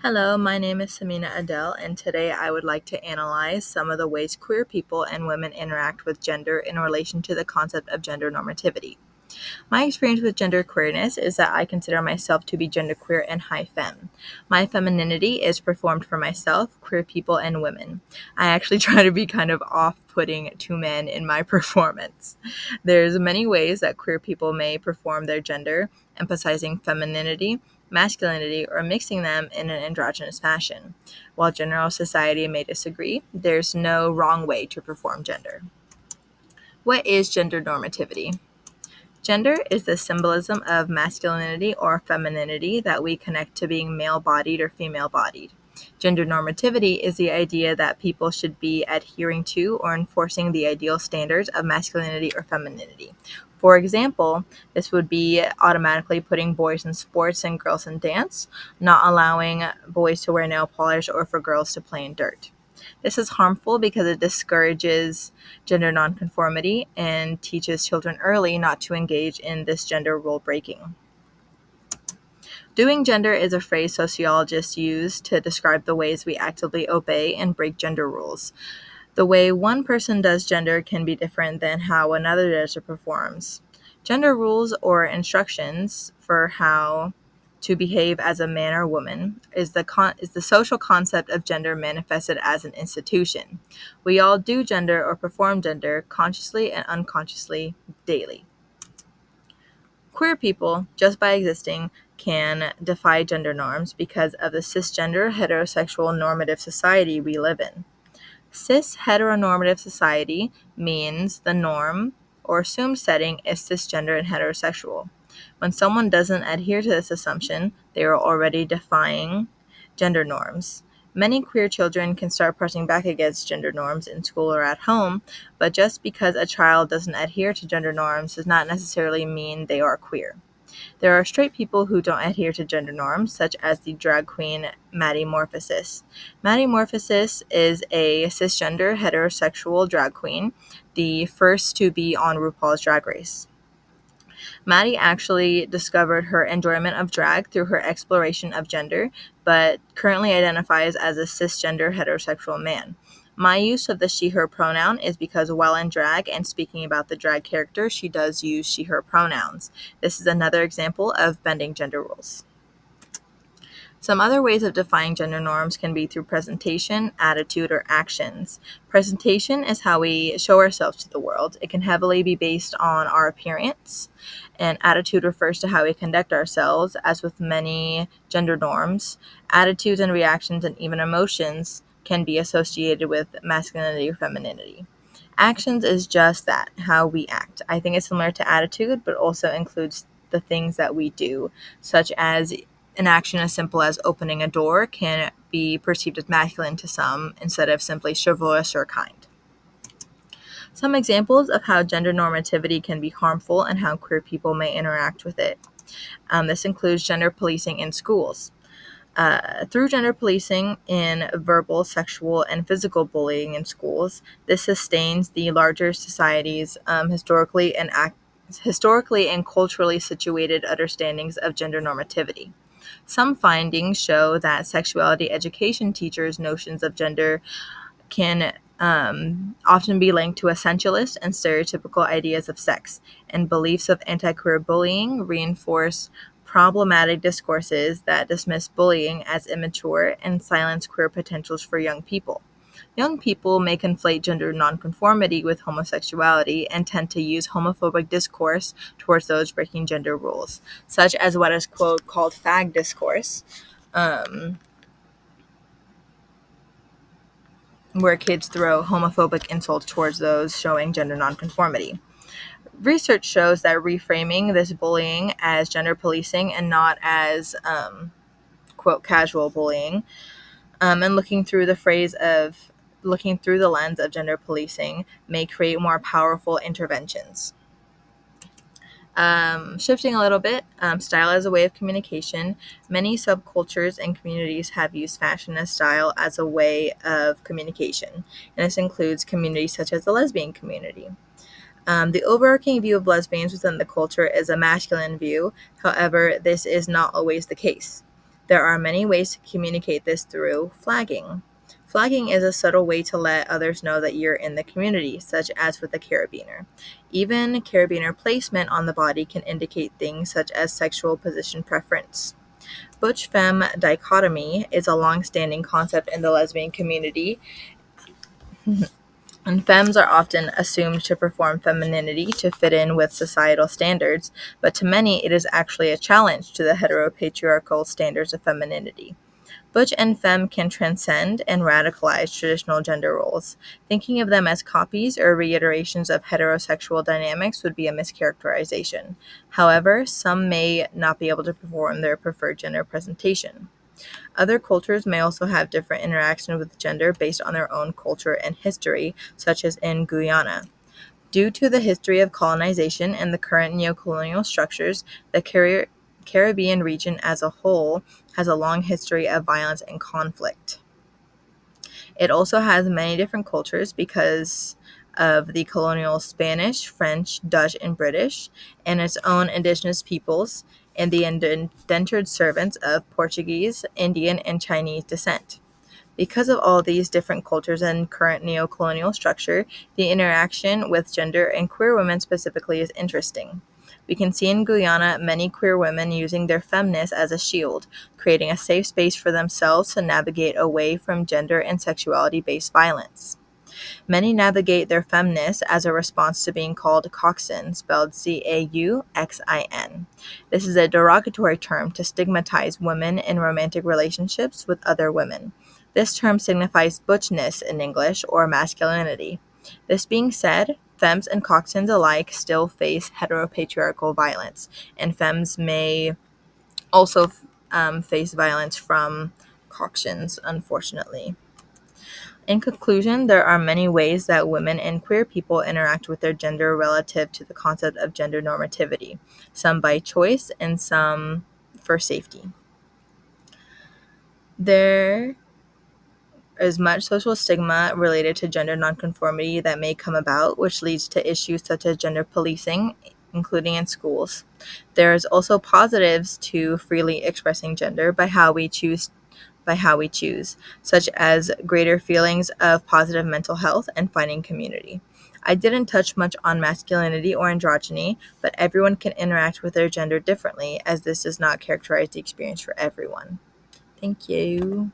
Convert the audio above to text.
Hello, my name is Samina Adele, and today I would like to analyze some of the ways queer people and women interact with gender in relation to the concept of gender normativity. My experience with gender queerness is that I consider myself to be genderqueer and high femme. My femininity is performed for myself, queer people, and women. I actually try to be kind of off-putting to men in my performance. There's many ways that queer people may perform their gender, emphasizing femininity, masculinity, or mixing them in an androgynous fashion. While general society may disagree, there's no wrong way to perform gender. What is gender normativity? Gender is the symbolism of masculinity or femininity that we connect to being male-bodied or female-bodied. Gender normativity is the idea that people should be adhering to or enforcing the ideal standards of masculinity or femininity. For example, this would be automatically putting boys in sports and girls in dance, not allowing boys to wear nail polish or for girls to play in dirt. This is harmful because it discourages gender nonconformity and teaches children early not to engage in this gender rule breaking. Doing gender is a phrase sociologists use to describe the ways we actively obey and break gender rules. The way one person does gender can be different than how another does or performs. Gender rules or instructions for how to behave as a man or woman is the social concept of gender manifested as an institution. We all do gender or perform gender consciously and unconsciously daily. Queer people, just by existing, can defy gender norms because of the cisgender heterosexual normative society we live in. Cis heteronormative society means the norm or assumed setting is cisgender and heterosexual. When someone doesn't adhere to this assumption, they are already defying gender norms. Many queer children can start pushing back against gender norms in school or at home, but just because a child doesn't adhere to gender norms does not necessarily mean they are queer. There are straight people who don't adhere to gender norms, such as the drag queen Maddie Morphosis. Maddie Morphosis is a cisgender heterosexual drag queen, the first to be on RuPaul's Drag Race. Maddie actually discovered her enjoyment of drag through her exploration of gender, but currently identifies as a cisgender heterosexual man. My use of the she/her pronoun is because while in drag and speaking about the drag character, she does use she/her pronouns. This is another example of bending gender rules. Some other ways of defining gender norms can be through presentation, attitude, or actions. Presentation is how we show ourselves to the world. It can heavily be based on our appearance, and attitude refers to how we conduct ourselves. As with many gender norms, attitudes and reactions and even emotions can be associated with masculinity or femininity. Actions is just that, how we act. I think it's similar to attitude, but also includes the things that we do, such as an action as simple as opening a door can be perceived as masculine to some instead of simply chivalrous or kind. Some examples of how gender normativity can be harmful and how queer people may interact with it. This includes gender policing in schools. Through gender policing in verbal, sexual, and physical bullying in schools, this sustains the larger society's historically and culturally situated understandings of gender normativity. Some findings show that sexuality education teachers' notions of gender can often be linked to essentialist and stereotypical ideas of sex, and beliefs of anti-queer bullying reinforce problematic discourses that dismiss bullying as immature and silence queer potentials for young people. Young people may conflate gender nonconformity with homosexuality and tend to use homophobic discourse towards those breaking gender rules, such as what is quote called fag discourse, where kids throw homophobic insults towards those showing gender nonconformity. Research shows that reframing this bullying as gender policing and not as quote casual bullying, and looking through the lens of gender policing may create more powerful interventions. Shifting a little bit, style as a way of communication. Many subcultures and communities have used fashion as style as a way of communication, and this includes communities such as the lesbian community. The overarching view of lesbians within the culture is a masculine view. However, this is not always the case. There are many ways to communicate this through flagging. Flagging is a subtle way to let others know that you're in the community, such as with a carabiner. Even carabiner placement on the body can indicate things such as sexual position preference. Butch femme dichotomy is a long standing concept in the lesbian community, and femmes are often assumed to perform femininity to fit in with societal standards, but to many it is actually a challenge to the heteropatriarchal standards of femininity. Butch and femme can transcend and radicalize traditional gender roles. Thinking of them as copies or reiterations of heterosexual dynamics would be a mischaracterization. However, some may not be able to perform their preferred gender presentation. Other cultures may also have different interactions with gender based on their own culture and history, such as in Guyana. Due to the history of colonization and the current neocolonial structures, the Caribbean region as a whole has a long history of violence and conflict. It also has many different cultures because of the colonial Spanish, French, Dutch, and British, and its own indigenous peoples, and the indentured servants of Portuguese, Indian, and Chinese descent. Because of all these different cultures and current neocolonial structure, the interaction with gender and queer women specifically is interesting. We can see in Guyana many queer women using their femness as a shield, creating a safe space for themselves to navigate away from gender and sexuality based violence. Many navigate their femness as a response to being called coxswain, spelled Cauxin. This is a derogatory term to stigmatize women in romantic relationships with other women. This term signifies butchness in English or masculinity. This being said, femmes and coxswains alike still face heteropatriarchal violence, and femmes may also face violence from coxswains, unfortunately. In conclusion, there are many ways that women and queer people interact with their gender relative to the concept of gender normativity, some by choice and some for safety. There is much social stigma related to gender nonconformity that may come about, which leads to issues such as gender policing, including in schools. There is also positives to freely expressing gender by how we choose, such as greater feelings of positive mental health and finding community. I didn't touch much on masculinity or androgyny, but everyone can interact with their gender differently, as this does not characterize the experience for everyone. Thank you.